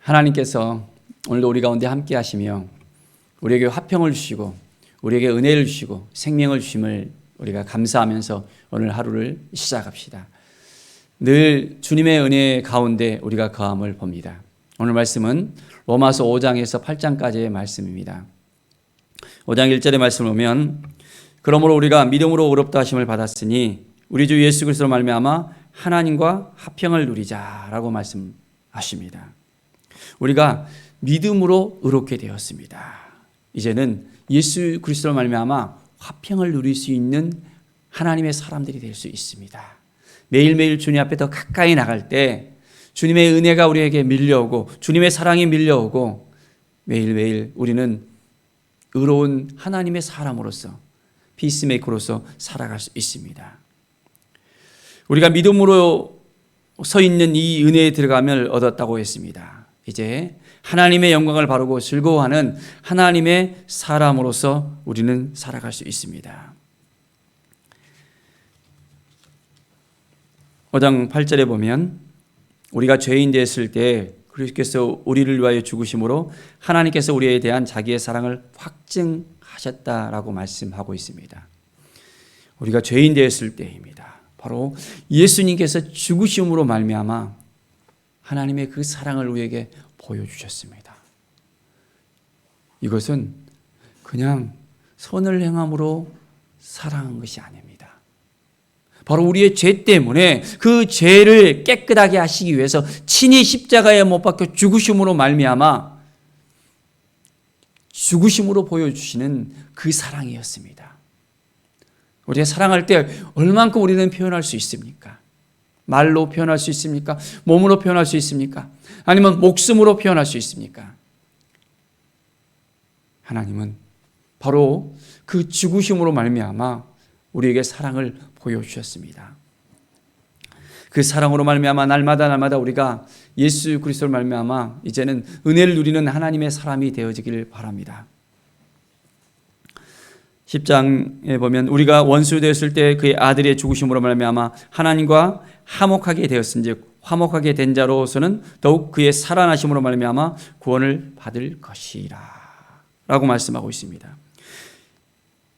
하나님께서 오늘도 우리 가운데 함께 하시며 우리에게 화평을 주시고 우리에게 은혜를 주시고 생명을 주심을 우리가 감사하면서 오늘 하루를 시작합시다. 늘 주님의 은혜 가운데 우리가 거함을 봅니다. 오늘 말씀은 로마서 5장에서 8장까지의 말씀입니다. 5장 1절의 말씀을 보면 그러므로 우리가 믿음으로 의롭다 하심을 받았으니 우리 주 예수 그리스도로 말미암아 하나님과 화평을 누리자라고 말씀하십니다. 우리가 믿음으로 의롭게 되었습니다. 이제는 예수 그리스도로 말미암아 화평을 누릴 수 있는 하나님의 사람들이 될 수 있습니다. 매일매일 주님 앞에 더 가까이 나갈 때 주님의 은혜가 우리에게 밀려오고 주님의 사랑이 밀려오고 매일매일 우리는 의로운 하나님의 사람으로서 피스메이커로서 살아갈 수 있습니다. 우리가 믿음으로 서 있는 이 은혜에 들어감을 얻었다고 했습니다. 이제 하나님의 영광을 바라고 즐거워하는 하나님의 사람으로서 우리는 살아갈 수 있습니다. 5장 8절에 보면 우리가 죄인 되었을 때 그리스도께서 우리를 위하여 죽으심으로 하나님께서 우리에 대한 자기의 사랑을 확증하셨다라고 말씀하고 있습니다. 우리가 죄인 되었을 때입니다. 바로 예수님께서 죽으심으로 말미암아 하나님의 그 사랑을 우리에게 보여주셨습니다. 이것은 그냥 선을 행함으로 사랑한 것이 아닙니다. 바로 우리의 죄 때문에 그 죄를 깨끗하게 하시기 위해서 친히 십자가에 못 박혀 죽으심으로 말미암아 죽으심으로 보여주시는 그 사랑이었습니다. 우리가 사랑할 때 얼만큼 우리는 표현할 수 있습니까? 말로 표현할 수 있습니까? 몸으로 표현할 수 있습니까? 아니면 목숨으로 표현할 수 있습니까? 하나님은 바로 그 죽으심으로 말미암아 우리에게 사랑을 보여주셨습니다. 그 사랑으로 말미암아 날마다 우리가 예수 그리스도로 말미암아 이제는 은혜를 누리는 하나님의 사람이 되어지길 바랍니다. 10장에 보면 우리가 원수 되었을 때 그의 아들의 죽으심으로 말미암아 하나님과 화목하게 되었은즉 화목하게 된 자로서는 더욱 그의 살아나심으로 말미암아 구원을 받을 것이라 라고 말씀하고 있습니다.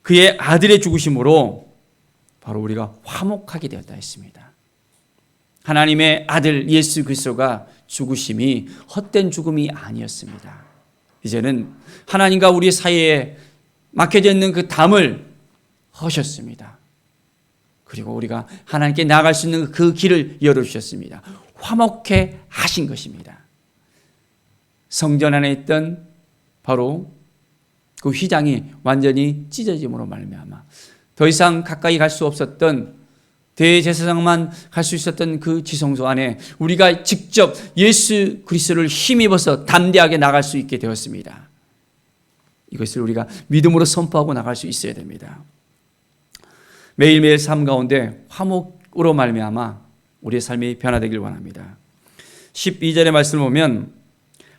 그의 아들의 죽으심으로 바로 우리가 화목하게 되었다 했습니다. 하나님의 아들 예수 그리스도가 죽으심이 헛된 죽음이 아니었습니다. 이제는 하나님과 우리 사이에 막혀져 있는 그 담을 허셨습니다. 그리고 우리가 하나님께 나아갈 수 있는 그 길을 열어주셨습니다. 화목해 하신 것입니다. 성전 안에 있던 바로 그 휘장이 완전히 찢어짐으로 말미암아 더 이상 가까이 갈 수 없었던 대제사장만 갈 수 있었던 그 지성소 안에 우리가 직접 예수 그리스도를 힘입어서 담대하게 나갈 수 있게 되었습니다. 이것을 우리가 믿음으로 선포하고 나갈 수 있어야 됩니다. 매일매일 삶 가운데 화목으로 말미암아 우리의 삶이 변화되길 원합니다. 12절의 말씀을 보면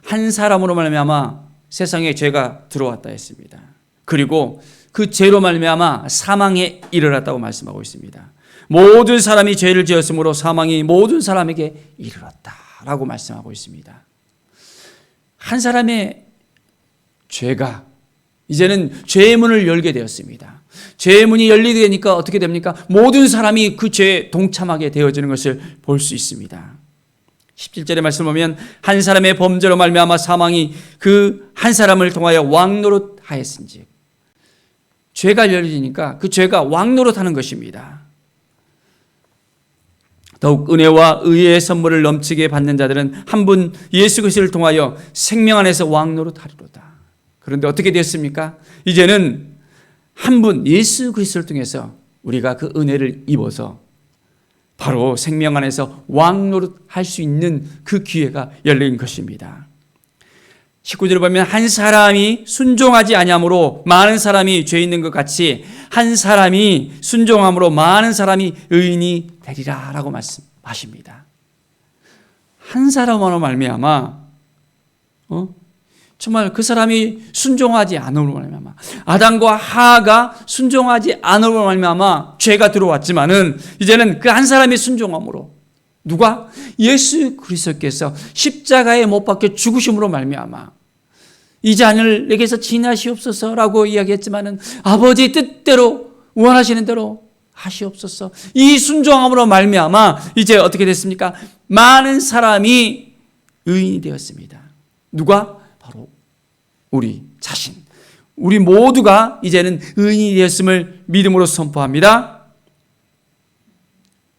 한 사람으로 말미암아 세상에 죄가 들어왔다 했습니다. 그리고 그 죄로 말미암아 사망에 이르렀다고 말씀하고 있습니다. 모든 사람이 죄를 지었으므로 사망이 모든 사람에게 이르렀다라고 말씀하고 있습니다. 한 사람의 죄가 이제는 죄의 문을 열게 되었습니다. 죄의 문이 열리게 되니까 어떻게 됩니까? 모든 사람이 그 죄에 동참하게 되어지는 것을 볼 수 있습니다. 17절의 말씀을 보면 한 사람의 범죄로 말미암아 사망이 그 한 사람을 통하여 왕노릇하였은지 죄가 열리니까 그 죄가 왕노릇하는 것입니다. 더욱 은혜와 의의 선물을 넘치게 받는 자들은 한 분 예수 그리스도를 통하여 생명 안에서 왕노릇하리로다. 그런데 어떻게 됐습니까? 이제는 한 분 예수 그리스도를 통해서 우리가 그 은혜를 입어서 바로 생명 안에서 왕노릇할 수 있는 그 기회가 열린 것입니다. 19절을 보면 한 사람이 순종하지 아니함으로 많은 사람이 죄 있는 것 같이 한 사람이 순종함으로 많은 사람이 의인이 되리라 라고 말씀하십니다. 한 사람으로 말미암아 정말 그 사람이 순종하지 않음으로 말미암아 아담과 하와가 순종하지 않음으로 말미암아 죄가 들어왔지만은 이제는 그 한 사람이 순종함으로 누가? 예수 그리스도께서 십자가에 못 박혀 죽으심으로 말미암아 이 자녀를 내게서 지나시옵소서라고 이야기했지만은 아버지의 뜻대로 원하시는 대로 하시옵소서. 이 순종함으로 말미암아 이제 어떻게 됐습니까? 많은 사람이 의인이 되었습니다. 누가? 바로 우리 자신. 우리 모두가 이제는 의인이 되었음을 믿음으로 선포합니다.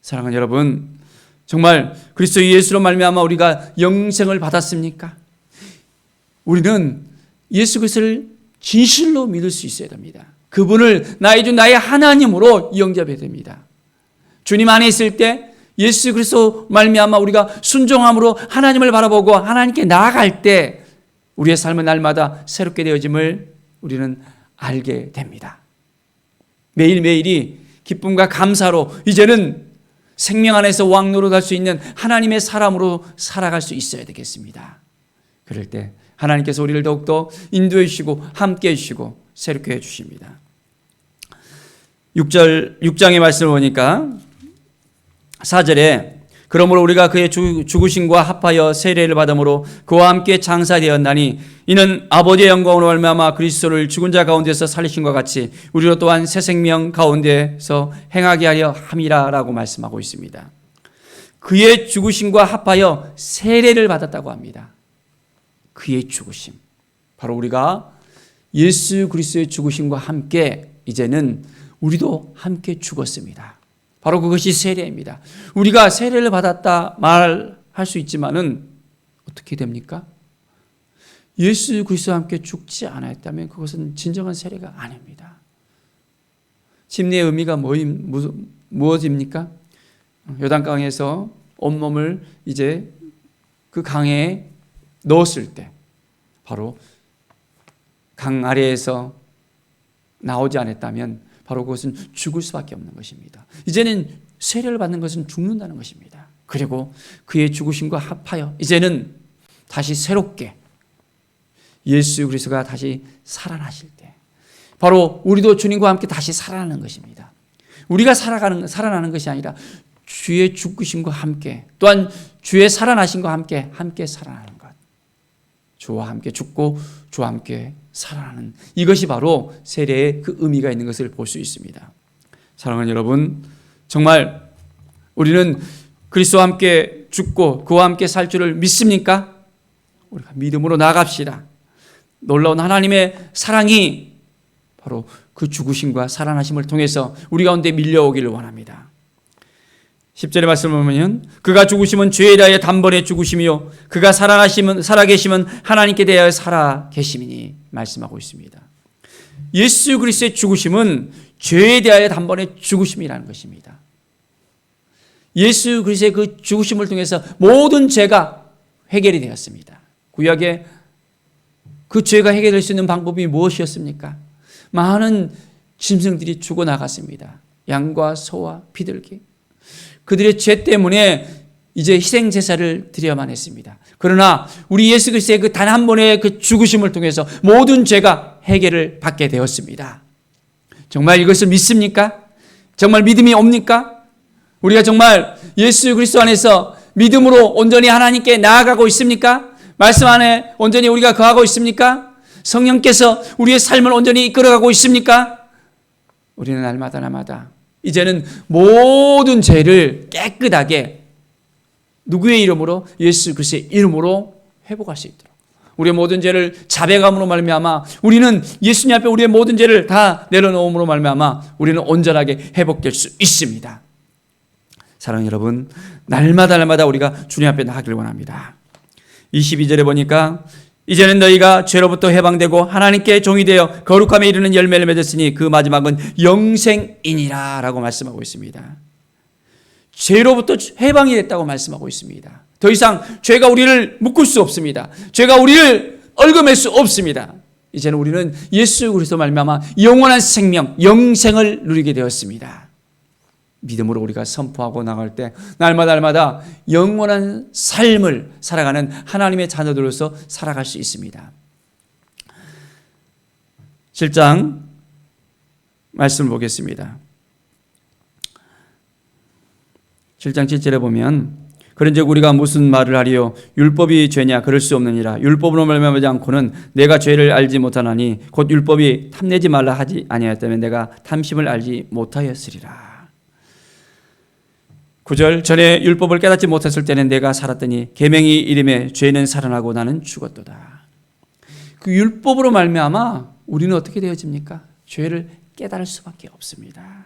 사랑하는 여러분, 정말 그리스도 예수로 말미암아 우리가 영생을 받았습니까? 우리는 예수 그리스도를 진실로 믿을 수 있어야 됩니다. 그분을 나의 주 나의 하나님으로 영접해야 됩니다. 주님 안에 있을 때 예수 그리스도 말미암아 우리가 순종함으로 하나님을 바라보고 하나님께 나아갈 때 우리의 삶은 날마다 새롭게 되어짐을 우리는 알게 됩니다. 매일매일이 기쁨과 감사로 이제는 생명 안에서 왕노릇할 수 있는 하나님의 사람으로 살아갈 수 있어야 되겠습니다. 그럴 때 하나님께서 우리를 더욱더 인도해 주시고 함께 해 주시고 새롭게 해 주십니다. 6장의 말씀을 보니까 4절에 그러므로 우리가 그의 죽으심과 합하여 세례를 받음으로 그와 함께 장사되었나니 이는 아버지의 영광으로 말미암아 그리스도를 죽은 자 가운데서 살리심과 같이 우리로 또한 새 생명 가운데서 행하게 하려 함이라라고 말씀하고 있습니다. 그의 죽으심과 합하여 세례를 받았다고 합니다. 그의 죽으심. 바로 우리가 예수 그리스도의 죽으심과 함께 이제는 우리도 함께 죽었습니다. 바로 그것이 세례입니다. 우리가 세례를 받았다 말할 수 있지만은 어떻게 됩니까? 예수 그리스도와 함께 죽지 않았다면 그것은 진정한 세례가 아닙니다. 침례의 의미가 무엇입니까? 요단강에서 온몸을 이제 그 강에 넣었을 때 바로 강 아래에서 나오지 않았다면 바로 그것은 죽을 수밖에 없는 것입니다. 이제는 세례를 받는 것은 죽는다는 것입니다. 그리고 그의 죽으심과 합하여 이제는 다시 새롭게 예수 그리스도가 다시 살아나실 때 바로 우리도 주님과 함께 다시 살아나는 것입니다. 우리가 살아나는 것이 아니라 주의 죽으심과 함께 또한 주의 살아나심과 함께 살아나는 것. 주와 함께 죽고 주와 함께 살아나는 이것이 바로 세례의 그 의미가 있는 것을 볼 수 있습니다. 사랑하는 여러분, 정말 우리는 그리스도와 함께 죽고 그와 함께 살 줄을 믿습니까? 우리가 믿음으로 나아갑시다. 놀라운 하나님의 사랑이 바로 그 죽으심과 살아나심을 통해서 우리 가운데 밀려오기를 원합니다. 10절의 말씀을 보면 그가 죽으심은 죄에 대하여 단번에 죽으심이요 그가 살아계심은 하나님께 대하여 살아계심이니 말씀하고 있습니다. 예수 그리스도의 죽으심은 죄에 대하여 단번에 죽으심이라는 것입니다. 예수 그리스도의 그 죽으심을 통해서 모든 죄가 해결이 되었습니다. 구약에 그 죄가 해결될 수 있는 방법이 무엇이었습니까? 많은 짐승들이 죽어나갔습니다. 양과 소와 비둘기. 그들의 죄 때문에 이제 희생제사를 드려야만 했습니다. 그러나 우리 예수 그리스도의 그 단 한 번의 그 죽으심을 통해서 모든 죄가 해결을 받게 되었습니다. 정말 이것을 믿습니까? 정말 믿음이 옵니까? 우리가 정말 예수 그리스도 안에서 믿음으로 온전히 하나님께 나아가고 있습니까? 말씀 안에 온전히 우리가 거하고 있습니까? 성령께서 우리의 삶을 온전히 이끌어가고 있습니까? 우리는 날마다 이제는 모든 죄를 깨끗하게 누구의 이름으로? 예수 그리스도의 이름으로 회복할 수 있도록 우리의 모든 죄를 자백함으로 말미암아 우리는 예수님 앞에 우리의 모든 죄를 다 내려놓음으로 말미암아 우리는 온전하게 회복될 수 있습니다. 사랑하는 여러분, 날마다 우리가 주님 앞에 나가기를 원합니다. 22절에 보니까 이제는 너희가 죄로부터 해방되고 하나님께 종이 되어 거룩함에 이르는 열매를 맺었으니 그 마지막은 영생이니라 라고 말씀하고 있습니다. 죄로부터 해방이 됐다고 말씀하고 있습니다. 더 이상 죄가 우리를 묶을 수 없습니다. 죄가 우리를 얽어맬 수 없습니다. 이제는 우리는 예수 그리스도 말미암아 영원한 생명, 영생을 누리게 되었습니다. 믿음으로 우리가 선포하고 나갈 때 날마다 영원한 삶을 살아가는 하나님의 자녀들로서 살아갈 수 있습니다. 7장 말씀을 보겠습니다. 7장 7절에 보면 그런즉 우리가 무슨 말을 하리요? 율법이 죄냐? 그럴 수 없느니라. 율법으로 말미암지 않고는 내가 죄를 알지 못하나니 곧 율법이 탐내지 말라 하지 아니하였다면 내가 탐심을 알지 못하였으리라. 9절, 전에 율법을 깨닫지 못했을 때는 내가 살았더니 계명이 이름에 죄는 살아나고 나는 죽었도다. 그 율법으로 말미암아 우리는 어떻게 되어집니까? 죄를 깨달을 수밖에 없습니다.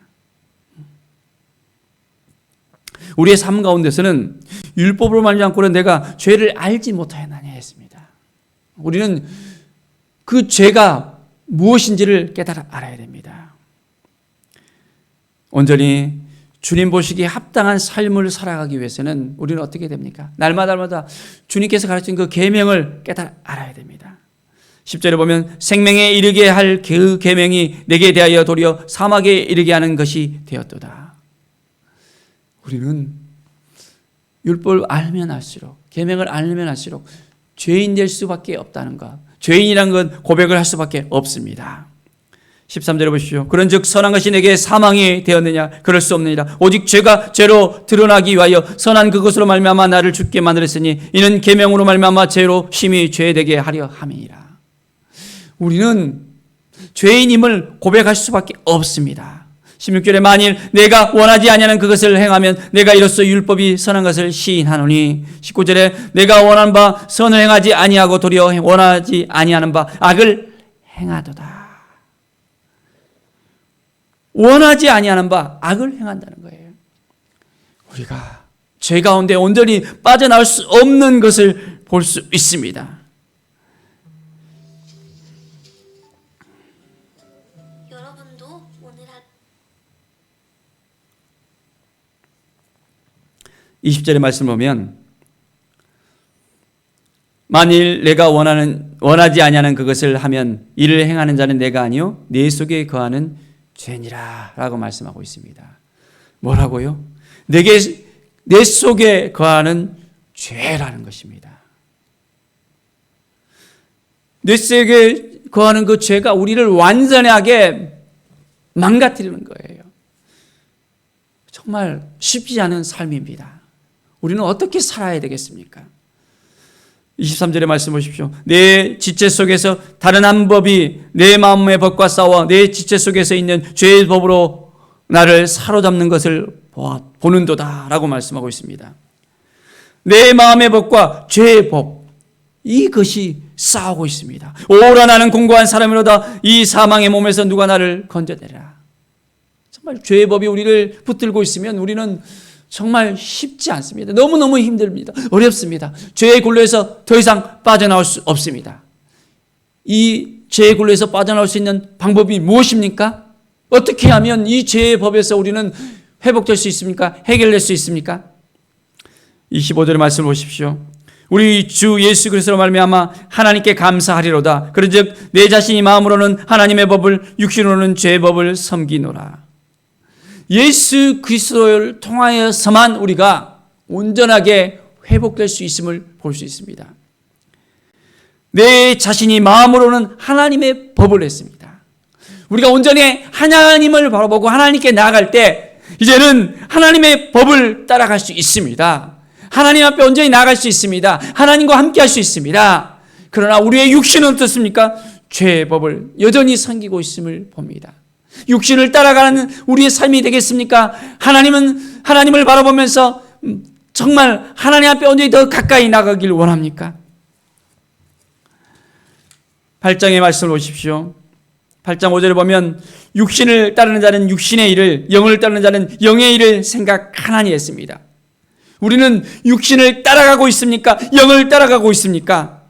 우리의 삶 가운데서는 율법으로 말미암지 않고는 내가 죄를 알지 못하였나니 했습니다. 우리는 그 죄가 무엇인지를 깨달아 알아야 됩니다. 온전히 주님 보시기에 합당한 삶을 살아가기 위해서는 우리는 어떻게 됩니까? 날마다 주님께서 가르친 그 계명을 깨달아 알아야 됩니다. 10절에 보면 생명에 이르게 할 그 계명이 내게 대하여 도리어 사막에 이르게 하는 것이 되었도다. 우리는 율법을 알면 알수록, 계명을 알면 알수록 죄인 될 수밖에 없다는 것, 죄인이란 건 고백을 할 수밖에 없습니다. 13절에 보십시오. 그런즉 선한 것이 내게 사망이 되었느냐? 그럴 수 없느니라. 오직 죄가 죄로 드러나기 위하여 선한 그것으로 말미암아 나를 죽게 만들었으니 이는 계명으로 말미암아 죄로 심히 죄되게 하려 함이니라. 우리는 죄인임을 고백할 수밖에 없습니다. 16절에 만일 내가 원하지 아니하는 그것을 행하면 내가 이로써 율법이 선한 것을 시인하노니 19절에 내가 원하는 바 선을 행하지 아니하고 도리어 원하지 아니하는 바 악을 행하도다. 원하지 아니하는 바 악을 행한다는 거예요. 우리가 죄 가운데 온전히 빠져나올 수 없는 것을 볼 수 있습니다. 여러분도 오늘 20절의 말씀을 보면 만일 내가 원하지 아니하는 그것을 하면 이를 행하는 자는 내가 아니요 내 속에 거하는 죄니라 라고 말씀하고 있습니다. 뭐라고요? 내 속에 거하는 죄라는 것입니다. 내 속에 거하는 그 죄가 우리를 완전하게 망가뜨리는 거예요. 정말 쉽지 않은 삶입니다. 우리는 어떻게 살아야 되겠습니까? 23절의 말씀 보십시오. 내 지체 속에서 다른 한 법이 내 마음의 법과 싸워 내 지체 속에서 있는 죄의 법으로 나를 사로잡는 것을 보는도다 라고 말씀하고 있습니다. 내 마음의 법과 죄의 법, 이것이 싸우고 있습니다. 오라 나는 공고한 사람이로다 이 사망의 몸에서 누가 나를 건져내라. 정말 죄의 법이 우리를 붙들고 있으면 우리는 정말 쉽지 않습니다. 너무너무 힘듭니다. 어렵습니다. 죄의 굴레에서 더 이상 빠져나올 수 없습니다. 이 죄의 굴레에서 빠져나올 수 있는 방법이 무엇입니까? 어떻게 하면 이 죄의 법에서 우리는 회복될 수 있습니까? 해결될 수 있습니까? 25절의 말씀을 보십시오. 우리 주 예수 그리스도로 말미암아 하나님께 감사하리로다. 그런즉 내 자신이 마음으로는 하나님의 법을 육신으로는 죄의 법을 섬기노라. 예수 그리스도를 통하여서만 우리가 온전하게 회복될 수 있음을 볼 수 있습니다. 내 자신이 마음으로는 하나님의 법을 했습니다. 우리가 온전히 하나님을 바라보고 하나님께 나아갈 때 이제는 하나님의 법을 따라갈 수 있습니다. 하나님 앞에 온전히 나아갈 수 있습니다. 하나님과 함께 할 수 있습니다. 그러나 우리의 육신은 어떻습니까? 죄의 법을 여전히 섬기고 있음을 봅니다. 육신을 따라가는 우리의 삶이 되겠습니까? 하나님을 바라보면서 정말 하나님 앞에 온전히 더 가까이 나가길 원합니까? 8장의 말씀을 보십시오. 8장 5절에 보면 육신을 따르는 자는 육신의 일을, 영을 따르는 자는 영의 일을 생각하나니 했습니다. 우리는 육신을 따라가고 있습니까? 영을 따라가고 있습니까?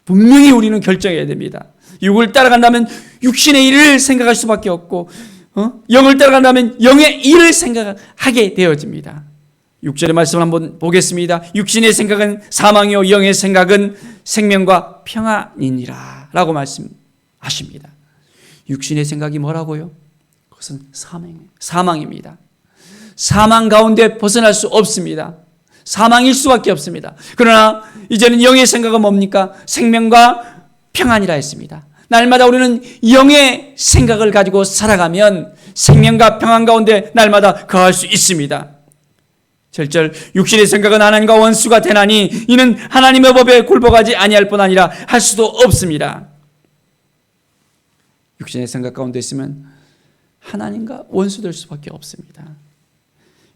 분명히 우리는 결정해야 됩니다. 육을 따라간다면 육신의 일을 생각할 수밖에 없고 영을 따라간다면 영의 일을 생각하게 되어집니다. 6절의 말씀을 한번 보겠습니다. 육신의 생각은 사망이요 영의 생각은 생명과 평안이니라 라고 말씀하십니다. 육신의 생각이 뭐라고요? 그것은 사망입니다. 사망 가운데 벗어날 수 없습니다. 사망일 수밖에 없습니다. 그러나 이제는 영의 생각은 뭡니까? 생명과 평안이라 했습니다. 날마다 우리는 영의 생각을 가지고 살아가면 생명과 평안 가운데 날마다 거할 수 있습니다. 7절 육신의 생각은 하나님과 원수가 되나니 이는 하나님의 법에 굴복하지 아니할 뿐 아니라 할 수도 없습니다. 육신의 생각 가운데 있으면 하나님과 원수될 수밖에 없습니다.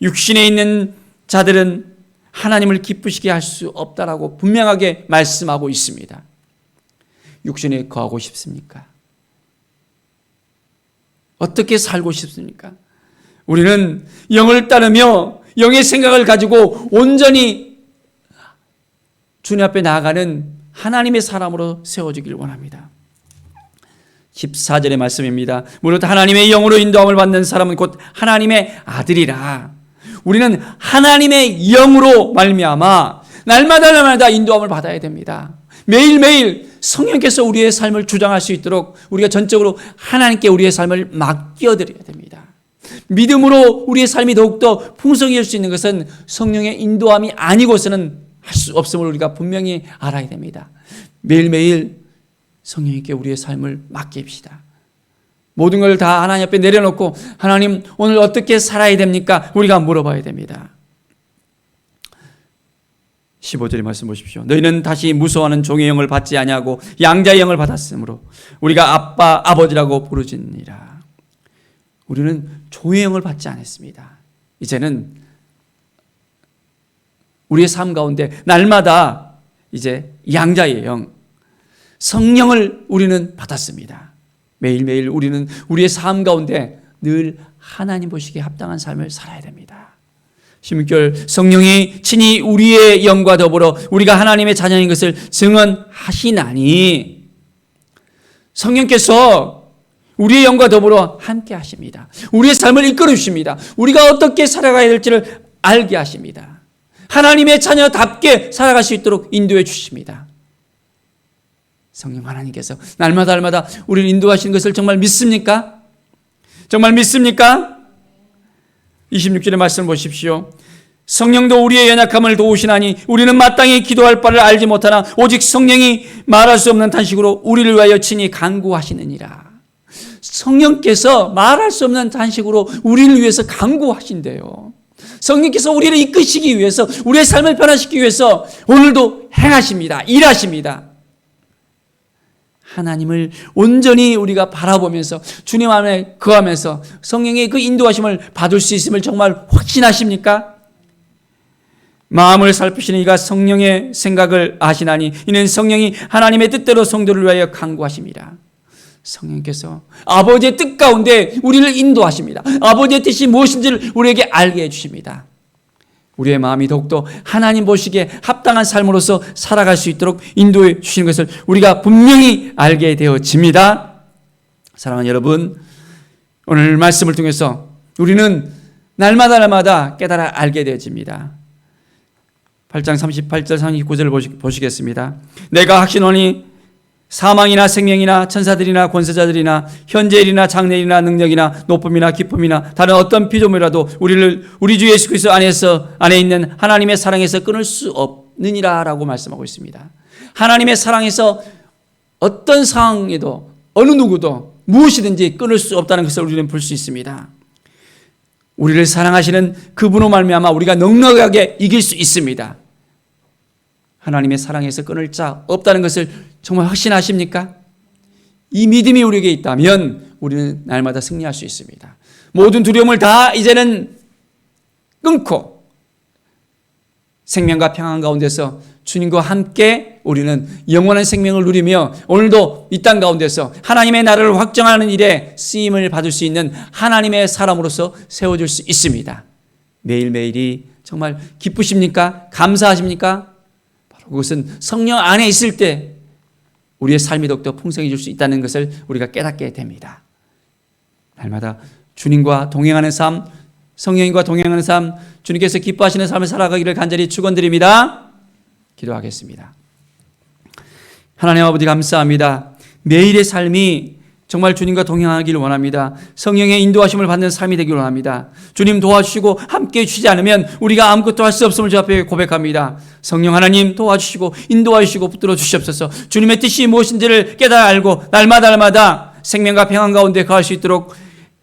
육신에 있는 자들은 하나님을 기쁘시게 할 수 없다라고 분명하게 말씀하고 있습니다. 육신에 거하고 싶습니까? 어떻게 살고 싶습니까? 우리는 영을 따르며 영의 생각을 가지고 온전히 주님 앞에 나아가는 하나님의 사람으로 세워주길 원합니다. 14절의 말씀입니다. 무릇 하나님의 영으로 인도함을 받는 사람은 곧 하나님의 아들이라. 우리는 하나님의 영으로 말미암아 날마다 인도함을 받아야 됩니다. 매일매일 성령께서 우리의 삶을 주장할 수 있도록 우리가 전적으로 하나님께 우리의 삶을 맡겨드려야 됩니다. 믿음으로 우리의 삶이 더욱더 풍성해질 수 있는 것은 성령의 인도함이 아니고서는 할 수 없음을 우리가 분명히 알아야 됩니다. 매일매일 성령님께 우리의 삶을 맡깁시다. 모든 걸 다 하나님 앞에 내려놓고 하나님 오늘 어떻게 살아야 됩니까? 우리가 물어봐야 됩니다. 15절의 말씀 보십시오. 너희는 다시 무서워하는 종의 영을 받지 아니하고 양자의 영을 받았으므로 우리가 아빠 아버지라고 부르짖느니라. 우리는 종의 영을 받지 않았습니다. 이제는 우리의 삶 가운데 날마다 이제 양자의 영, 성령을 우리는 받았습니다. 매일매일 우리는 우리의 삶 가운데 늘 하나님 보시기에 합당한 삶을 살아야 됩니다. 16절 성령이 친히 우리의 영과 더불어 우리가 하나님의 자녀인 것을 증언하시나니 성령께서 우리의 영과 더불어 함께 하십니다. 우리의 삶을 이끌어 주십니다. 우리가 어떻게 살아가야 될지를 알게 하십니다. 하나님의 자녀답게 살아갈 수 있도록 인도해 주십니다. 성령 하나님께서 날마다 우리를 인도하시는 것을 정말 믿습니까? 정말 믿습니까? 26절의 말씀을 보십시오. 성령도 우리의 연약함을 도우시나니 우리는 마땅히 기도할 바를 알지 못하나 오직 성령이 말할 수 없는 탄식으로 우리를 위하여 친히 간구하시느니라. 성령께서 말할 수 없는 탄식으로 우리를 위해서 간구하신대요. 성령께서 우리를 이끄시기 위해서 우리의 삶을 변화시키기 위해서 오늘도 행하십니다. 일하십니다. 하나님을 온전히 우리가 바라보면서 주님 안에 거하면서 성령의 그 인도하심을 받을 수 있음을 정말 확신하십니까? 마음을 살피시는 이가 성령의 생각을 아시나니 이는 성령이 하나님의 뜻대로 성도를 위하여 간구하십니다. 성령께서 아버지의 뜻 가운데 우리를 인도하십니다. 아버지의 뜻이 무엇인지를 우리에게 알게 해주십니다. 우리의 마음이 더욱더 하나님 보시기에 합당한 삶으로서 살아갈 수 있도록 인도해 주시는 것을 우리가 분명히 알게 되어집니다. 사랑하는 여러분, 오늘 말씀을 통해서 우리는 날마다 깨달아 알게 되어집니다. 8장 38절 39절을 보시겠습니다. 내가 확신하니 사망이나 생명이나 천사들이나 권세자들이나 현재일이나 장래일이나 능력이나 높음이나 기쁨이나 다른 어떤 피조물이라도 우리를 우리 주 예수 그리스도 안에 있는 하나님의 사랑에서 끊을 수 없느니라라고 말씀하고 있습니다. 하나님의 사랑에서 어떤 상황에도 어느 누구도 무엇이든지 끊을 수 없다는 것을 우리는 볼 수 있습니다. 우리를 사랑하시는 그분으로 말미암아 우리가 넉넉하게 이길 수 있습니다. 하나님의 사랑에서 끊을 자 없다는 것을 정말 확신하십니까? 이 믿음이 우리에게 있다면 우리는 날마다 승리할 수 있습니다. 모든 두려움을 다 이제는 끊고 생명과 평안 가운데서 주님과 함께 우리는 영원한 생명을 누리며 오늘도 이 땅 가운데서 하나님의 나라를 확정하는 일에 쓰임을 받을 수 있는 하나님의 사람으로서 세워질 수 있습니다. 매일매일이 정말 기쁘십니까? 감사하십니까? 바로 그것은 성령 안에 있을 때 우리의 삶이 더욱더 풍성해질 수 있다는 것을 우리가 깨닫게 됩니다. 날마다 주님과 동행하는 삶, 성령님과 동행하는 삶, 주님께서 기뻐하시는 삶을 살아가기를 간절히 축원드립니다. 기도하겠습니다. 하나님 아버지 감사합니다. 매일의 삶이 정말 주님과 동행하기를 원합니다. 성령의 인도하심을 받는 삶이 되기를 원합니다. 주님 도와주시고 함께해 주시지 않으면 우리가 아무것도 할 수 없음을 주 앞에 고백합니다. 성령 하나님 도와주시고 인도하시고 붙들어 주시옵소서. 주님의 뜻이 무엇인지를 깨달아 알고 날마다 생명과 평안 가운데 거할 수 있도록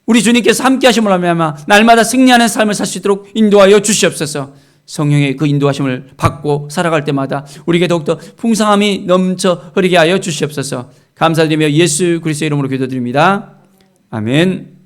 우리 주님께서 함께 하심으로 말미암아 날마다 승리하는 삶을 살 수 있도록 인도하여 주시옵소서. 성령의 그 인도하심을 받고 살아갈 때마다 우리에게 더욱더 풍성함이 넘쳐 흐르게 하여 주시옵소서. 감사드리며 예수 그리스도의 이름으로 기도드립니다. 아멘.